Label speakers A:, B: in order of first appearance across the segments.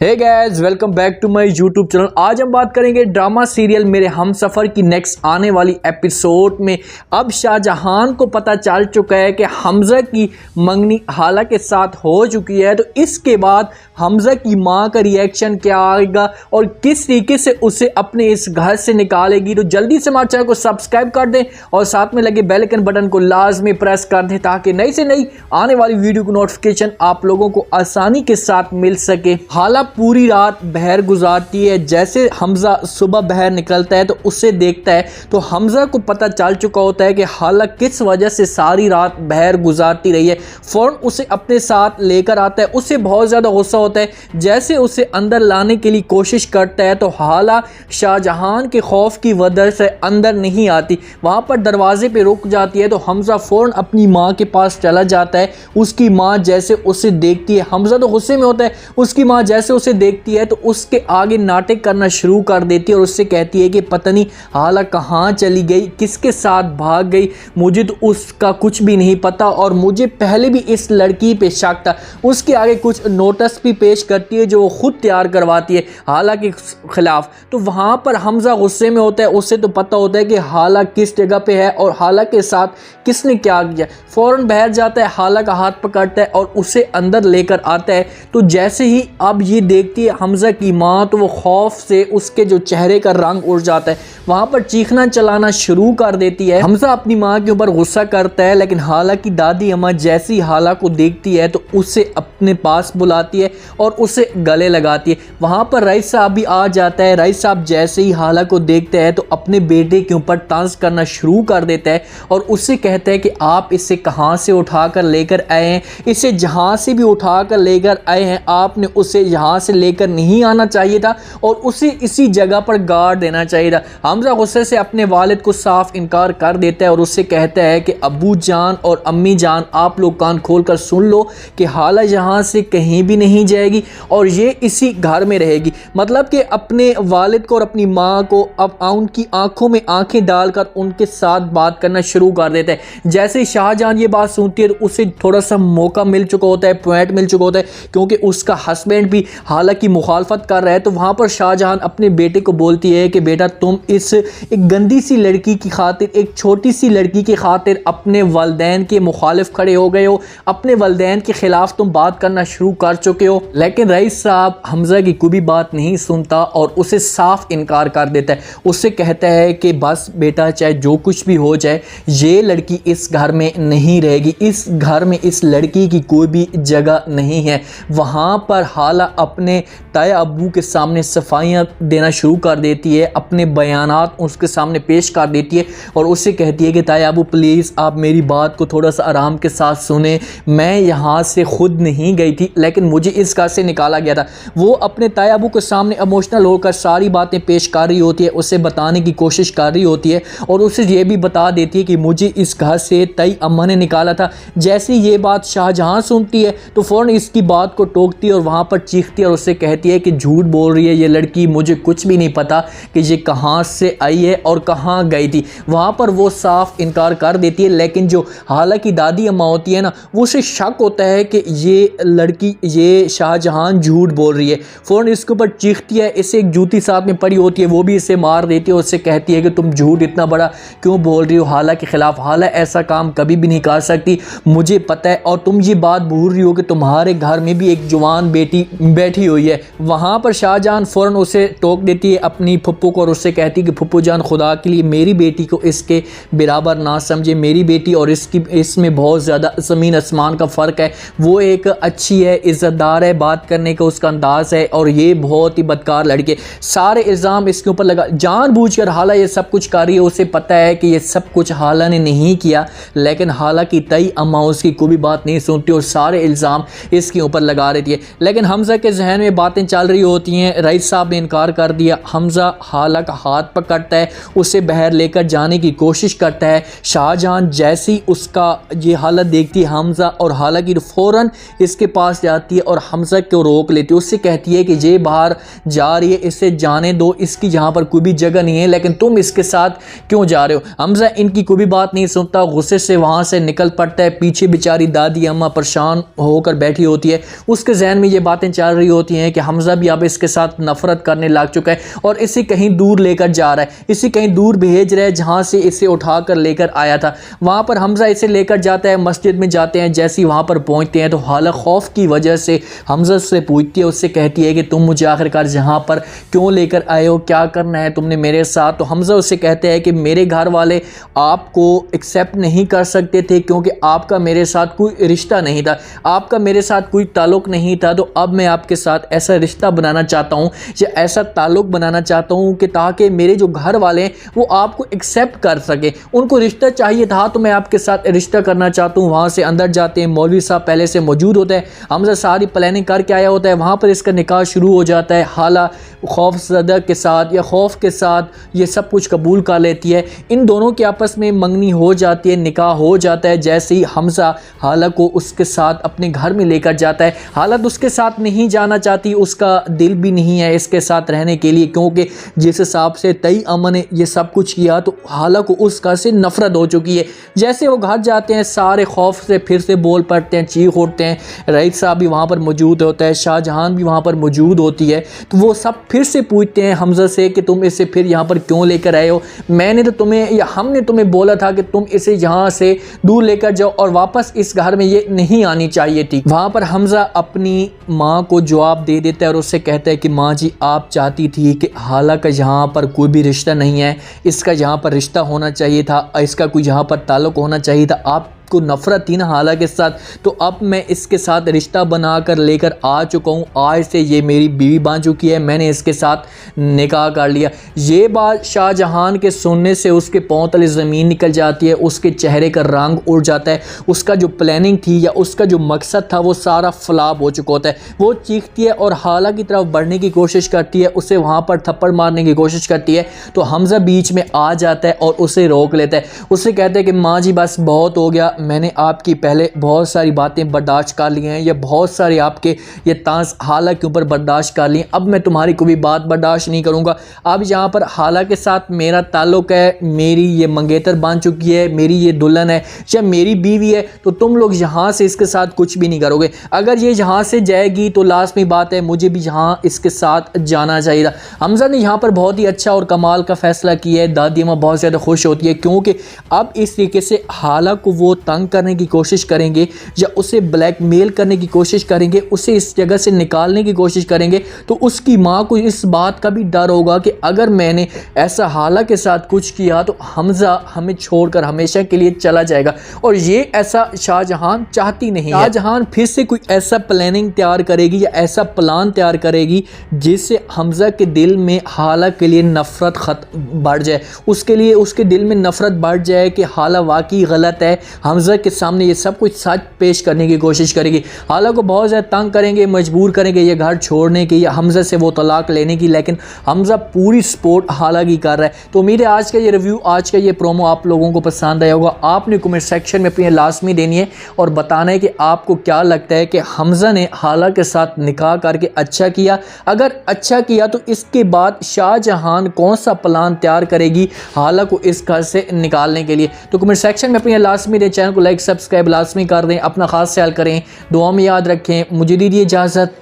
A: Hey guys, welcome back to my YouTube channel. आज हम बात करेंगे ड्रामा सीरियल मेरे हमसफर की नेक्स्ट आने वाली एपिसोड में। अब शाहजहान को पता चल चुका है कि हमजा की मंगनी हाला के साथ हो चुकी है, तो इसके बाद हमजा की मां का रिएक्शन क्या आएगा और किस तरीके से उसे अपने इस घर से निकालेगी। तो जल्दी से हमारे चैनल को सब्सक्राइब कर दें और साथ में लगे बेल आइकन बटन को लाजमी प्रेस कर दें ताकि नई से नई आने वाली वीडियो की नोटिफिकेशन आप लोगों को आसानी के साथ मिल सके। हाला पूरी रात बहर गुजारती है। जैसे हमजा सुबह बहर निकलता है तो उसे देखता है तो हमजा को पता चल चुका होता है कि हाला किस वजह से सारी रात बहर गुजारती रही है। फौरन उसे अपने साथ लेकर आता है। उसे बहुत ज़्यादा गुस्सा होता है। जैसे उसे अंदर लाने के लिए कोशिश करता है तो हाला शाहजहान के खौफ की वजह से अंदर नहीं आती, वहाँ पर दरवाजे पे रुक जाती है। तो हमजा फौरन अपनी माँ के पास चला जाता है। उसकी माँ जैसे उसे देखती है, हमजा तो गुस्से में होता है, उसकी माँ जैसे उसे देखती है तो उसके आगे नाटक करना शुरू कर देती है और उससे कहती है कि पता नहीं हाला कहाँ चली गई, किसके साथ भाग गई, मुझे तो उसका कुछ भी नहीं पता और मुझे पहले भी इस लड़की पे शक था। उसके आगे कुछ नोटिस भी पेश करती है जो वो खुद तैयार करवाती है हाला के खिलाफ। तो वहाँ पर हमजा गुस्से में होता है। उसे तो पता होता है कि हाला किस जगह पे है और हाला के साथ किसने क्या किया। फौरन बाहर जाता है, हाला का हाथ पकड़ता है और उसे अंदर लेकर आता है। तो जैसे ही अब ये देखती है हमजा की माँ तो वो खौफ से उसके जो चेहरे का रंग उड़ जाता है, वहाँ पर चीखना चलाना शुरू कर देती है। हमजा अपनी माँ के ऊपर गुस्सा करता है, लेकिन हाला की दादी अम्मा जैसी हाला को देखती है तो उसे अपने पास बुलाती है और उसे गले लगाती है। वहाँ पर रईस साहब भी आ जाता है। रईस साहब जैसे ही हाला को देखते हैं तो अपने बेटे के ऊपर तंज करना शुरू कर देता है और उससे कहता है कि आप इसे कहाँ से उठा कर लेकर आए हैं, इसे जहाँ से भी उठा कर लेकर आए हैं आपने उसे यहाँ से लेकर नहीं आना चाहिए था और उसे इसी जगह पर गाड़ देना चाहिए था। हमजा गुस्से से अपने वालिद को साफ इनकार कर देता है और उससे कहता है कि अब्बू जान और अम्मी जान आप लोग कान खोल कर सुन लो कि हाला यहाँ से कहीं भी नहीं जाएगी और ये इसी घर में रहेगी। मतलब कि अपने वालिद को और अपनी माँ को अब उनकी आंखों में आंखें डालकर उनके साथ बात करना शुरू कर देता है। जैसे ही शाहजहान ये बात सुनती है तो उसे थोड़ा सा मौका मिल चुका होता है, पॉइंट मिल चुका होता है, क्योंकि उसका हस्बैंड भी हाला की मुखालफत कर रहा है। तो वहाँ पर शाहजहान अपने बेटे को बोलती है कि बेटा तुम इस एक गंदी सी लड़की की खातिर, एक छोटी सी लड़की की खातिर अपने वालिदैन के मुखालिफ खड़े हो गए हो, अपने वालिदैन के खिलाफ तुम बात करना शुरू कर चुके हो। लेकिन रईस साहब हमजा की कोई भी बात नहीं सुनता और उसे साफ इनकार कर देता है। उससे कहता है कि बस बेटा चाहे जो कुछ भी हो जाए ये लड़की इस घर में नहीं रहेगी, इस घर में इस लड़की की कोई भी जगह नहीं है। वहाँ पर हाला अपने ताया अब्बू के सामने सफाइयाँ देना शुरू कर देती है, अपने बयानात उसके सामने पेश कर देती है और उससे कहती है कि ताया अब्बू प्लीज़ आप मेरी बात को थोड़ा सा आराम के साथ सुने। मैं यहाँ से खुद नहीं गई थी लेकिन मुझे इस घर से निकाला गया था। वो अपने ताया अब्बू के सामने इमोशनल होकर सारी बातें पेश कर रही होती है, उसे बताने की कोशिश कर रही होती है और उसे ये भी बता देती है कि मुझे इस घर से तई अम्मा ने निकाला था। जैसे ये बात शाहजहां सुनती है तो फ़ौरन इसकी बात को टोकती है और वहाँ पर चीखती है और उससे कहती है कि झूठ बोल रही है ये लड़की, मुझे कुछ भी नहीं पता कि ये कहाँ से आई है और कहाँ गई थी। वहाँ पर वो साफ इनकार कर देती है। लेकिन जो हाला की दादी अम्मा होती है ना, वो उसे शक होता है कि ये लड़की, ये शाहजहां झूठ बोल रही है। फ़ौरन इसके ऊपर चीखती है, इसे एक जूती साथ में पड़ी होती है, वो भी इसे मार देती है। उससे कहती है कि तुम झूठ इतना बड़ा क्यों बोल रही हो हाला के खिलाफ, हाला ऐसा काम कभी भी नहीं कर सकती, मुझे पता है। और तुम ये बात भूल रही हो कि तुम्हारे घर में भी एक जवान बेटी बैठी हुई है। वहाँ पर शाहजहां फ़ौरन उसे टोक देती है अपनी फुप्पू को और उससे कहती है कि फुप्पू जान खुदा के लिए मेरी बेटी को इसके बराबर ना समझे, मेरी बेटी और इसमें बहुत ज़्यादा ज़मीन आसमान का फ़र्क है। वो एक अच्छी है, इज़्ज़तदार है, बात करने का उसका अंदाज़ है और ये बहुत ही बदकार लड़के। सारे इल्ज़ाम इसके ऊपर लगा, जानबूझकर हाला ये सब कुछ कर रही है। उसे पता है कि ये सब कुछ हाला ने नहीं किया, लेकिन हाला की तई अम्मा उसकी कोई भी बात नहीं सुनती और सारे इल्ज़ाम इसके ऊपर लगा रही थी। लेकिन हमजा के जहन में बातें चल रही होती हैं। रईस साहब ने इनकार कर दिया। हमजा हाला का हाथ पकड़ता है, उसे बाहर लेकर जाने की कोशिश करता है। शाहजहां जैसी उसका ये हालत देखती है हमजा और हाला की फ़ौरन इसके पास जाती है और हमजा को रोक लेती है। उससे कहती है कि ये बाहर जा रही है, इसे जाने दो, इसकी यहाँ पर कोई भी जगह नहीं है, लेकिन तुम इसके साथ क्यों जा रहे हो। हमजा इनकी कोई भी बात नहीं सुनता, गुस्से से वहाँ से निकल पड़ता है। पीछे बेचारी दादी अम्मा परेशान होकर बैठी होती है। उसके जहन में ये बातें चल रही होती हैं कि हमज़ा भी अब इसके साथ नफरत करने लग चुका है और इसे कहीं दूर लेकर जा रहा है, इसे कहीं दूर भेज रहा है जहाँ से इसे उठाकर लेकर आया था। वहाँ पर हमज़ा इसे लेकर जाता है, मस्जिद में जाते हैं। जैसे ही वहाँ पर पहुँचते हैं तो हाला खौफ की वजह से हमज़ा से पूछती है, उससे कहती है कि तुम मुझे आखिरकार यहाँ पर क्यों लेकर आए हो, क्या करना है तुमने मेरे साथ। तो हमज़ा उससे कहते हैं कि मेरे घर वाले आपको एक्सेप्ट नहीं कर सकते थे क्योंकि आपका मेरे साथ कोई रिश्ता नहीं था, आपका मेरे साथ कोई ताल्लुक़ नहीं था। तो अब मैं आपके साथ ऐसा रिश्ता बनाना चाहता हूँ या ऐसा ताल्लुक़ बनाना चाहता हूँ कि ताकि मेरे जो घर वाले हैं वो आपको एक्सेप्ट कर सके। उनको रिश्ता चाहिए था तो मैं आपके साथ रिश्ता करना चाहता हूँ। वहाँ से अंदर जाते हैं, मौलवी साहब पहले से मौजूद होता है, हमज़ा सारी प्लानिंग करके आया होता है। वहाँ पर इसका निकाह शुरू हो जाता है। हाला खौफज़दा के साथ या खौफ के साथ ये सब कुछ कबूल कर लेती है। इन दोनों के आपस में मंगनी हो जाती है, निकाह हो जाता है। जैसे ही हमज़ा हाला को उसके साथ अपने घर में लेकर जाता है, हाला तो उसके साथ नहीं जाना चाहती, उसका दिल भी नहीं है इसके साथ रहने के लिए, क्योंकि जिस हिसाब से तई अमन ने ये सब कुछ किया तो हाला को उसका से नफरत हो चुकी है। जैसे वो घर जाते हैं सारे खौफ से फिर से बोल पड़ते हैं, चीख उठते हैं। रईस साहब भी वहाँ पर मौजूद होता है, शाहजहान भी वहाँ पर मौजूद होती है। तो वो सब फिर से पूछते हैं हमज़ा से कि तुम इसे फिर यहाँ पर क्यों लेकर आए हो, मैंने तो तुम्हें या हमने तुम्हें बोला था कि तुम इसे यहाँ से दूर लेकर जाओ और वापस इस घर में ये नहीं आनी चाहिए थी। वहाँ पर हमज़ा अपनी माँ को जवाब दे देता है और उससे कहता है कि माँ जी आप चाहती थी कि हाला का यहाँ पर कोई भी रिश्ता नहीं है, इसका यहाँ पर रिश्ता होना चाहिए था, इसका कोई यहाँ पर ताल्लुक़ होना चाहिए था, आप को नफरत थी ना हाला के साथ, तो अब मैं इसके साथ रिश्ता बनाकर लेकर आ चुका हूँ, आज से ये मेरी बीवी बन चुकी है, मैंने इसके साथ निकाह कर लिया। ये बात शाहजहान के सुनने से उसके पांव तले ज़मीन निकल जाती है, उसके चेहरे का रंग उड़ जाता है, उसका जो प्लानिंग थी या उसका जो मकसद था वो सारा फ्लॉप हो चुका होता है। वो चीखती है और हाला की तरफ बढ़ने की कोशिश करती है, उसे वहाँ पर थप्पड़ मारने की कोशिश करती है। तो हमज़ा बीच में आ जाता है और उसे रोक लेता है, उससे कहता है कि माँ जी बस बहुत हो गया, मैंने आपकी पहले बहुत सारी बातें बर्दाश्त कर ली हैं, या बहुत सारे आपके ये तांस हाला के ऊपर बर्दाश्त कर ली, अब मैं तुम्हारी कोई भी बात बर्दाश्त नहीं करूँगा। अब यहाँ पर हाला के साथ मेरा ताल्लुक़ है, मेरी ये मंगेतर बन चुकी है, मेरी ये दुल्हन है या मेरी बीवी है, तो तुम लोग यहाँ से इसके साथ कुछ भी नहीं करोगे। अगर ये यहाँ से जाएगी तो लाजमी बात है मुझे भी यहाँ इसके साथ जाना चाहिए था। हमज़ा ने यहाँ पर बहुत ही अच्छा और कमाल का फ़ैसला किया है। दादी अम्मा बहुत ज़्यादा खुश होती है क्योंकि अब इस तरीके से हाला को वो तंग करने की कोशिश करेंगे या उसे ब्लैकमेल करने की कोशिश करेंगे, उसे इस जगह से निकालने की कोशिश करेंगे, तो उसकी माँ को इस बात का भी डर होगा कि अगर मैंने ऐसा हाला के साथ कुछ किया तो हमज़ा हमें छोड़कर हमेशा के लिए चला जाएगा, और ये ऐसा शाहजहान चाहती नहीं है। शाहजहान फिर से कोई ऐसा प्लानिंग तैयार करेगी या ऐसा प्लान तैयार करेगी जिससे हमज़ा के दिल में हाला के लिए नफरत बढ़ जाए, उसके लिए उसके दिल में नफरत बढ़ जाए कि हाला वाकई गलत है। हमज़ा के सामने ये सब कुछ सच पेश करने की कोशिश करेगी, हाला को बहुत ज़्यादा तंग करेंगे, मजबूर करेंगे ये घर छोड़ने की या हमज़ा से वो तलाक लेने की, लेकिन हमज़ा पूरी सपोर्ट हाला की कर रहा है। तो उम्मीद है आज का ये रिव्यू, आज का ये प्रोमो आप लोगों को पसंद आया होगा। आपने कमेंट सेक्शन में अपनी लाजमी देनी है और बताना है कि आपको क्या लगता है कि हमज़ा ने हाला के साथ निकाह करके अच्छा किया, अगर अच्छा किया तो इसके बाद शाहजहान कौन सा प्लान तैयार करेगी हाला को इस घर से निकालने के लिए। तो कमेंट सेक्शन में अपनी लाजमी दें, चैनल को लाइक सब्सक्राइब लाजमी कर दें, अपना खास ख्याल करें, दुआ में याद रखें। मुझे दीजिए इजाज़त,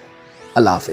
A: अल्लाह हाफ़िज़।